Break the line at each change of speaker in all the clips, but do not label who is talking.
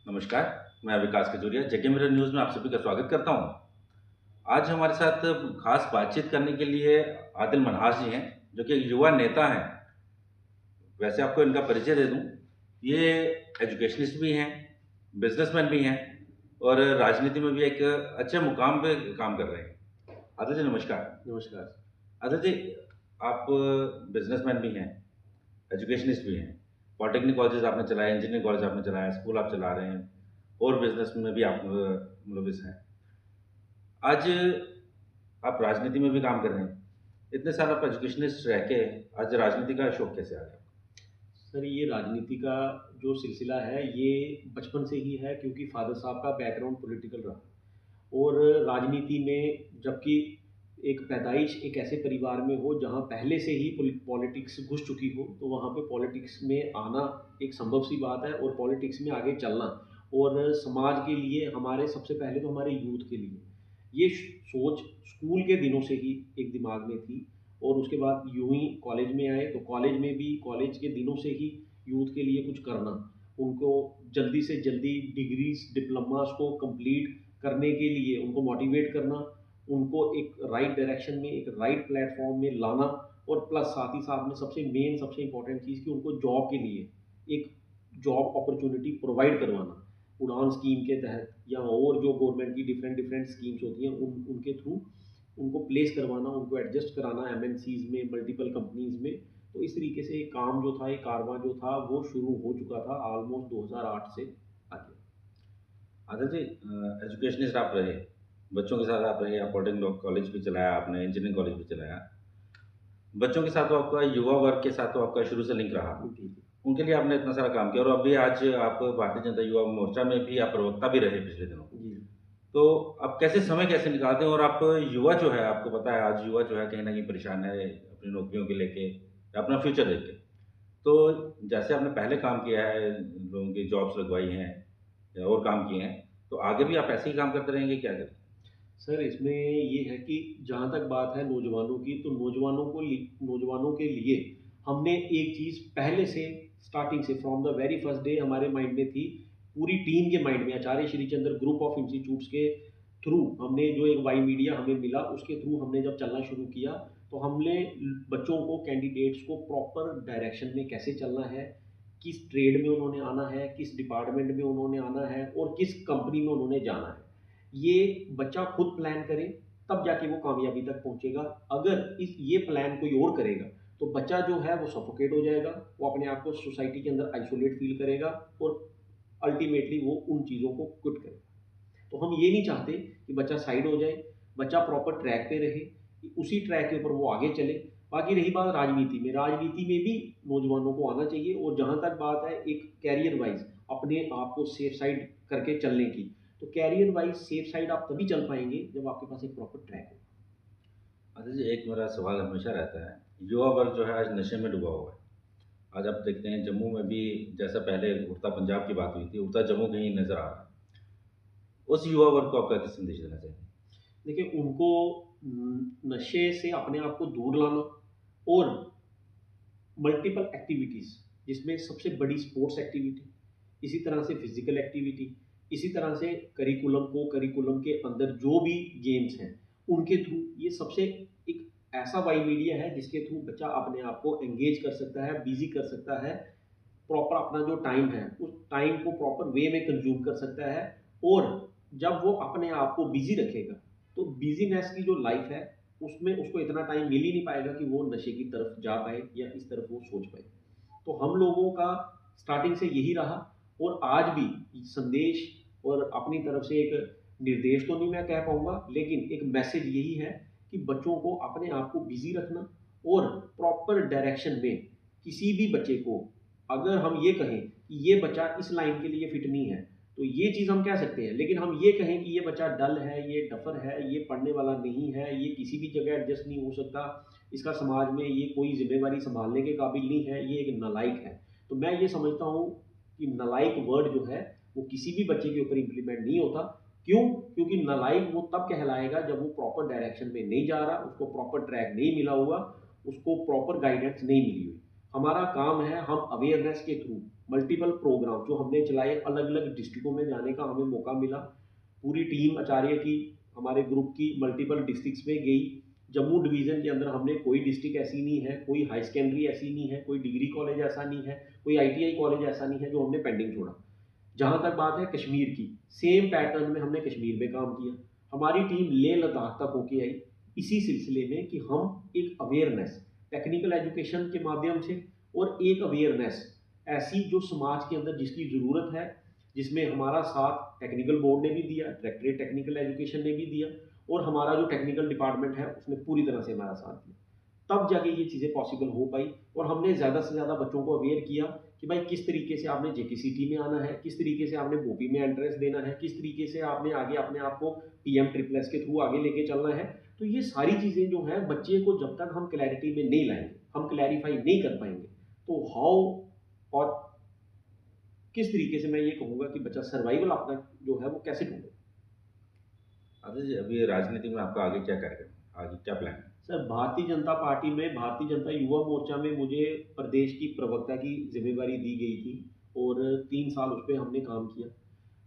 नमस्कार, मैं विकास खजूरिया जेके mirror news में आप सभी का स्वागत करता हूँ। आज हमारे साथ खास बातचीत करने के लिए आदिल मनहास जी हैं, जो कि एक युवा नेता हैं। वैसे आपको इनका परिचय दे दूँ, ये एजुकेशनिस्ट भी हैं, बिजनेसमैन भी हैं और राजनीति में भी एक अच्छे मुकाम पे काम कर रहे हैं। आदिल जी नमस्कार।
नमस्कार।
आदिल जी, आप बिजनेसमैन भी हैं, एजुकेशनिस्ट भी हैं, पॉलिटेक्निक कॉलेजेस आपने चलाए, इंजीनियरिंग कॉलेज आपने चलाया, स्कूल आप चला रहे हैं और बिजनेस में भी आप मुलविस हैं। आज आप राजनीति में भी काम कर रहे हैं। इतने साल आप एजुकेशनिस्ट रह के आज राजनीति का शौक कैसे आ गया?
सर, ये राजनीति का जो सिलसिला है ये बचपन से ही है, क्योंकि फ़ादर साहब का बैकग्राउंड पॉलिटिकल रहा और राजनीति में जबकि एक पैदाइश एक ऐसे परिवार में हो जहाँ पहले से ही पॉलिटिक्स घुस चुकी हो, तो वहाँ पे पॉलिटिक्स में आना एक संभव सी बात है और पॉलिटिक्स में आगे चलना और समाज के लिए हमारे सबसे पहले तो हमारे यूथ के लिए ये सोच स्कूल के दिनों से ही एक दिमाग में थी। और उसके बाद यूं ही कॉलेज में आए तो कॉलेज में भी कॉलेज के दिनों से ही यूथ के लिए कुछ करना, उनको जल्दी से जल्दी डिग्रीज डिप्लोमास को कंप्लीट करने के लिए उनको मोटिवेट करना, उनको एक राइट डायरेक्शन में एक राइट प्लेटफॉर्म में लाना और प्लस साथ ही साथ में सबसे मेन सबसे इंपॉर्टेंट चीज़ कि उनको जॉब के लिए एक जॉब अपॉर्चुनिटी प्रोवाइड करवाना, उड़ान स्कीम के तहत या और जो गवर्नमेंट की डिफरेंट डिफरेंट स्कीम्स होती हैं उनके थ्रू उनको प्लेस करवाना, उनको एडजस्ट कराना एमएनसीज में, मल्टीपल कंपनीज में। तो इस तरीके से काम जो था, ये कारवां जो था वो शुरू हो चुका था ऑलमोस्ट 2008 से आगे।
आदिल जी, एजुकेशनिस्ट आप रहे, बच्चों के साथ आप रहे, आप पॉलिटेक्निक कॉलेज भी चलाया आपने, इंजीनियरिंग कॉलेज भी चलाया। बच्चों के साथ तो आपका युवा वर्ग के साथ तो आपका शुरू से लिंक रहा।
जी जी।
उनके लिए आपने इतना सारा काम किया और अभी आज आप भारतीय जनता युवा मोर्चा में भी आप प्रवक्ता भी रहे पिछले दिनों।
जी
तो आप कैसे समय कैसे निकालते हैं और आप युवा जो है आपको पता है आज युवा जो है कहीं न कहीं परेशान है अपनी नौकरियों को लेके या अपना फ्यूचर लेके। तो जैसे आपने पहले काम किया है, लोगों की जॉब्स लगवाई हैं या और काम किए हैं, तो आगे भी आप ऐसे ही काम करते रहेंगे क्या करें?
सर, इसमें ये है कि जहाँ तक बात है नौजवानों की, तो नौजवानों के लिए हमने एक चीज़ पहले से स्टार्टिंग से from the very first day हमारे माइंड में थी, पूरी टीम के माइंड में आचार्य श्रीचंद्र ग्रुप ऑफ इंस्टीट्यूट्स के थ्रू हमने जो एक वाई मीडिया हमें मिला उसके थ्रू हमने जब चलना शुरू किया, तो हमने बच्चों को, कैंडिडेट्स को प्रॉपर डायरेक्शन में कैसे चलना है, किस ट्रेड में उन्होंने आना है, किस डिपार्टमेंट में उन्होंने आना है और किस कंपनी में उन्होंने जाना है, ये बच्चा खुद प्लान करे तब जाके वो कामयाबी तक पहुंचेगा। अगर इस ये प्लान कोई और करेगा तो बच्चा जो है वो सफोकेट हो जाएगा, वो अपने आप को सोसाइटी के अंदर आइसोलेट फील करेगा और अल्टीमेटली वो उन चीज़ों को क्विट करेगा। तो हम ये नहीं चाहते कि बच्चा साइड हो जाए, बच्चा प्रॉपर ट्रैक पे रहे, उसी ट्रैक के ऊपर वो आगे चले। बाकी रही बात राजनीति में, राजनीति में भी नौजवानों को आना चाहिए और जहाँ तक बात है एक कैरियर वाइज अपने आप को सेफ साइड करके चलने की, तो कैरियर वाइज सेफ साइड आप तभी चल पाएंगे जब आपके पास एक प्रॉपर ट्रैक हो।
अच्छा जी, एक मेरा सवाल हमेशा रहता है, युवा वर्ग जो है आज नशे में डूबा हुआ है। आज आप देखते हैं जम्मू में भी जैसा पहले उड़ता पंजाब की बात हुई थी, उड़ता जम्मू कहीं नज़र आ रहा है। उस युवा वर्ग को आप क्या संदेश देना चाहेंगे?
देखिए, उनको नशे से अपने आप को दूर लाना और मल्टीपल एक्टिविटीज़, जिसमें सबसे बड़ी स्पोर्ट्स एक्टिविटी, इसी तरह से फिजिकल एक्टिविटी, इसी तरह से करिकुलम के अंदर जो भी गेम्स हैं उनके थ्रू, ये सबसे एक ऐसा वाई मीडिया है जिसके थ्रू बच्चा अपने आप को एंगेज कर सकता है, बिजी कर सकता है, प्रॉपर अपना जो टाइम है उस टाइम को प्रॉपर वे में कंज्यूम कर सकता है। और जब वो अपने आप को बिजी रखेगा तो बिजीनेस की जो लाइफ है उसमें उसको इतना टाइम मिल ही नहीं पाएगा कि वो नशे की तरफ जा पाए या इस तरफ वो सोच पाए। तो हम लोगों का स्टार्टिंग से यही रहा और आज भी संदेश और अपनी तरफ से एक निर्देश तो नहीं मैं कह पाऊंगा, लेकिन एक मैसेज यही है कि बच्चों को अपने आप को बिजी रखना और प्रॉपर डायरेक्शन में किसी भी बच्चे को, अगर हम ये कहें कि ये बच्चा इस लाइन के लिए फिट नहीं है तो ये चीज़ हम कह सकते हैं, लेकिन हम ये कहें कि ये बच्चा डल है, ये डफर है, ये पढ़ने वाला नहीं है, ये किसी भी जगह एडजस्ट नहीं हो सकता, इसका समाज में ये कोई जिम्मेवारी संभालने के काबिल नहीं है, ये एक नालायक है, तो मैं ये समझता हूँ कि नालायक वर्ड जो है वो किसी भी बच्चे के ऊपर इम्प्लीमेंट नहीं होता। क्यों? क्योंकि नालायक वो तब कहलाएगा जब वो प्रॉपर डायरेक्शन में नहीं जा रहा, उसको प्रॉपर ट्रैक नहीं मिला हुआ, उसको प्रॉपर गाइडेंस नहीं मिली हुई। हमारा काम है हम अवेयरनेस के थ्रू मल्टीपल प्रोग्राम जो हमने चलाए, अलग अलग डिस्ट्रिक्टों में जाने का हमें मौका मिला। पूरी टीम आचार्य की, हमारे ग्रुप की, मल्टीपल डिस्ट्रिक्ट्स में गई। जम्मू डिवीज़न के अंदर हमने कोई डिस्ट्रिक्ट ऐसी नहीं है, कोई हाई सेकेंडरी ऐसी नहीं है, कोई डिग्री कॉलेज ऐसा नहीं है, कोई ITI कॉलेज ऐसा नहीं है जो हमने पेंडिंग छोड़ा। जहाँ तक बात है कश्मीर की, सेम पैटर्न में हमने कश्मीर में काम किया। हमारी टीम लेह लद्दाख तक होके आई इसी सिलसिले में कि हम एक अवेयरनेस टेक्निकल एजुकेशन के माध्यम से, और एक अवेयरनेस ऐसी जो समाज के अंदर जिसकी ज़रूरत है, जिसमें हमारा साथ टेक्निकल बोर्ड ने भी दिया, डायरेक्टरेट टेक्निकल एजुकेशन ने भी दिया, और हमारा जो टेक्निकल डिपार्टमेंट है उसने पूरी तरह से हमारा साथ दिया। तब जाके ये चीज़ें पॉसिबल हो पाई। और हमने ज़्यादा से ज़्यादा बच्चों को अवेयर किया कि भाई किस तरीके से आपने JKCT में आना है, किस तरीके से आपने बोपी में एंट्रेंस देना है, किस तरीके से आपने आगे अपने आप को PM-SSS के थ्रू आगे लेके चलना है। तो ये सारी चीज़ें जो हैं बच्चे को जब तक हम क्लैरिटी में नहीं लाएंगे, हम क्लैरिफाई नहीं कर पाएंगे, तो हाउ और किस तरीके से मैं ये कहूँगा कि बच्चा सर्वाइवल अपना जो है वो कैसे ढूंढे।
आदित्य जी, अभी राजनीति में आपका आगे क्या कार्यक्रम है, आगे क्या प्लान है?
सर, भारतीय जनता पार्टी में, भारतीय जनता युवा मोर्चा में मुझे प्रदेश की प्रवक्ता की जिम्मेवारी दी गई थी, और 3 साल उस पर हमने काम किया।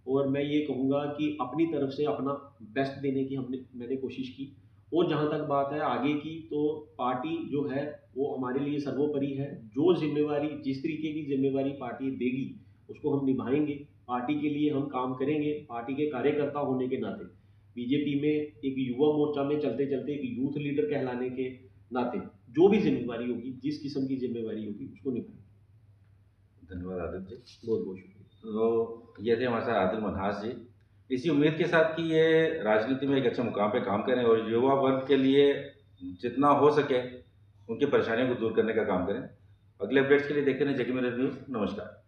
और मैं ये कहूँगा कि अपनी तरफ से अपना बेस्ट देने की मैंने कोशिश की। और जहाँ तक बात है आगे की, तो पार्टी जो है वो हमारे लिए सर्वोपरि है। जो जिम्मेवारी, जिस तरीके की जिम्मेवारी पार्टी देगी उसको हम निभाएंगे। पार्टी के लिए हम काम करेंगे, पार्टी के कार्यकर्ता होने के नाते, बीजेपी में एक युवा मोर्चा में चलते चलते एक यूथ लीडर कहलाने के नाते, जो भी जिम्मेवारी होगी, जिस किस्म की जिम्मेवारी होगी उसको निभाएंगे।
धन्यवाद आदित्य जी।
बहुत बहुत शुक्रिया।
तो ये थे हमारे साथ आदिल मनहास जी, इसी उम्मीद के साथ कि ये राजनीति में एक अच्छे मुकाम पे काम करें और युवा वर्ग के लिए जितना हो सके उनकी परेशानियों को दूर करने का काम करें। अगले अपडेट्स के लिए देखते रहें जेके मिरर न्यूज़। नमस्कार।